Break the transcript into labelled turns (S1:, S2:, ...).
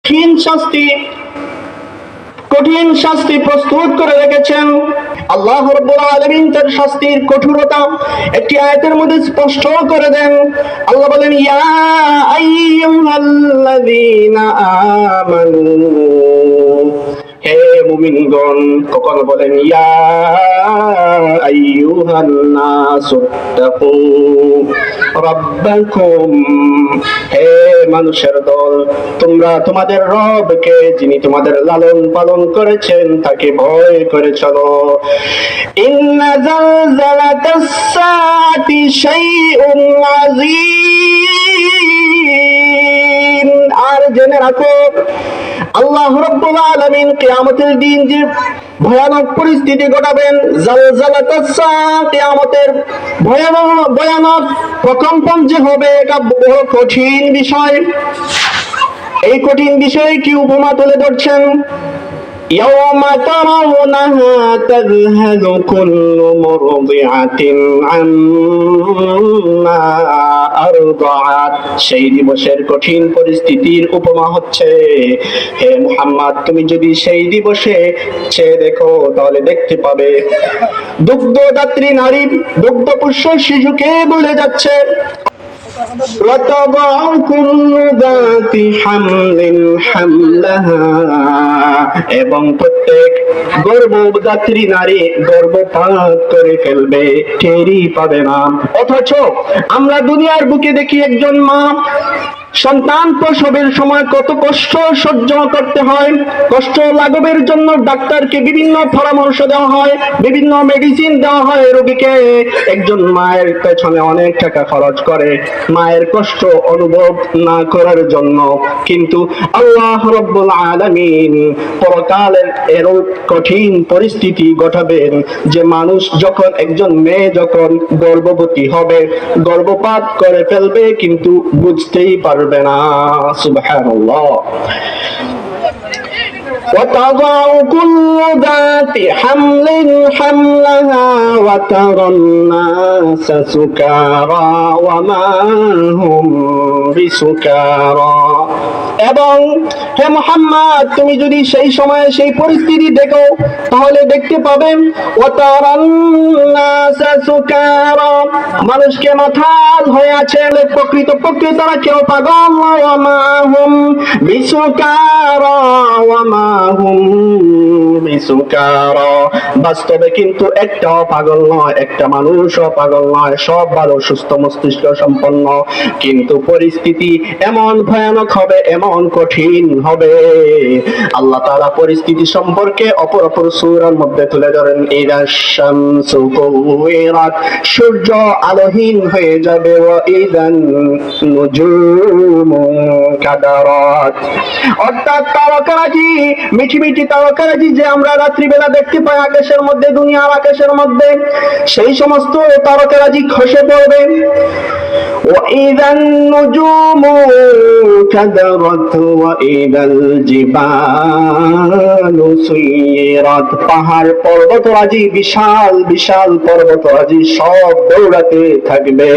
S1: কঠিন শাস্তি প্রস্তুত করে রেখেছেন। আল্লাহ রাব্বুল আলামিন তার শাস্তির কঠোরতা একটি আয়াতের মধ্যে স্পষ্ট করে দেন। আল্লাহ বলেন, ইয়া আইয়ুহাল্লাযীনা আমানু, হে মুমিনগণ। কখন বলেন ইয়া আইয়ুহান নাসু তাকু রাব্বাকুম, হে মানুষের দল, তোমরা তোমাদের রবকে, যিনি তোমাদের লালন পালন করেছেন, তাকে ভয় করে চলো। ইন্না জালজালাতাস সাআতি শাইউন আযীম, আর জেনে রাখো আল্লাহ রাব্বুল আলামিন কিয়ামতের দিন যে ভয়ানক পরিস্থিতি ঘটাবেন, জালজালাতাস সাআত, কিয়ামতের ভয়ানক প্রকম্পন যে হবে, এটা বড় কঠিন বিষয়। এই কঠিন বিষয়ে কি উপমা তুলে ধরছেন? ইয়াওমা তারাউনাহা তাযহালু কুল্লু মুরদিআতিন আম্মা আরদাআত, সেই দিবসের কঠিন পরিস্থিতির উপমা হচ্ছে, হে মুহাম্মদ, তুমি যদি সেই দিবসে চেয়ে দেখো তাহলে দেখতে পাবে দুগ্ধদাত্রী নারী দুগ্ধপুষ্য শিশুকে বলে যাচ্ছে, وَتَضَعُ كُلُّ ذَاتِ حَمْلٍ حَمْلَهَا, এবং প্রত্যেক গর্ভধাত্রী নারী গর্ভপাত করে ফেলবে, টেরই পাবে না। অথচ আমরা দুনিয়ার বুকে দেখি একজন মা সন্তান প্রসবের সময় কত কষ্ট সহ্য করতে হয়। কষ্ট লাঘবের জন্য ডাক্তারকে বিভিন্ন পরামর্শ দেওয়া হয়, বিভিন্ন মেডিসিন দেওয়া হয় রোগীকে। একজন মায়ের পেছনে অনেক টাকা খরচ করে মায়ের কষ্ট অনুভব না করার জন্য, কিন্তু আল্লাহ রাব্বুল আলামিন পরকালের এরূপ কঠিন পরিস্থিতি ঘটাবেন যে মানুষ যখন, একজন মেয়ে যখন গর্ভবতী হবে, গর্ভপাত করে ফেলবে কিন্তু বুঝতেই পারবে না। সুবহানাল্লাহ। وَتَضَعُ كُلُّ ذَاتِ حَمْلٍ حَمْلَهَا وَتَرَى النَّاسَ سُكَارَى وَمَا هُمْ بِسُكَارَى, এবং হে মুহাম্মদ, তুমি যদি সেই সময়ে সেই পরিস্থিতি দেখো তাহলে দেখতে পাবেন وَتَرَى النَّاسَ سُكَارَى, মানুষকে মাতাল হয়ে আছে, প্রকৃত তারা কেউ পাগল, وَمَا هُمْ بِسُكَارَى وَمَا হুম বিসুকারা, বাস্তবে কিন্তু একটাও পাগল নয়, একটা মানুষও পাগল নয়, সব ভালো সুস্থ মস্তিষ্ক সম্পন্ন, কিন্তু পরিস্থিতি এমন ভয়ানক হবে, এমন কঠিন হবে। আল্লাহ তাআলা পরিস্থিতি সম্পর্কে অপর সূরার মধ্যে তুলে ধরেন, ইযা শামসু কুওয়িরাত, সূর্য আলোহীন হয়ে যাবে, ওয়া ইযান নুজুমু কাদারাত, অর্থাৎ তারকারাজি, মিঠি মিঠি তারকারাজি যে আমরা রাত্রিবেলা দেখতে পাই আকাশের মধ্যে, দুনিয়ার আকাশের মধ্যে, সেই সমস্ত তারকারাজি খসে পড়বে। وَإِذَا النُّجُومُ كَدَرَتْ وَإِذَا الْجِبَالُ سُيِّرَتْ, পাহাড় পর্বতরাজি, বিশাল বিশাল পর্বতরাজি সব দৌড়াতে থাকবে।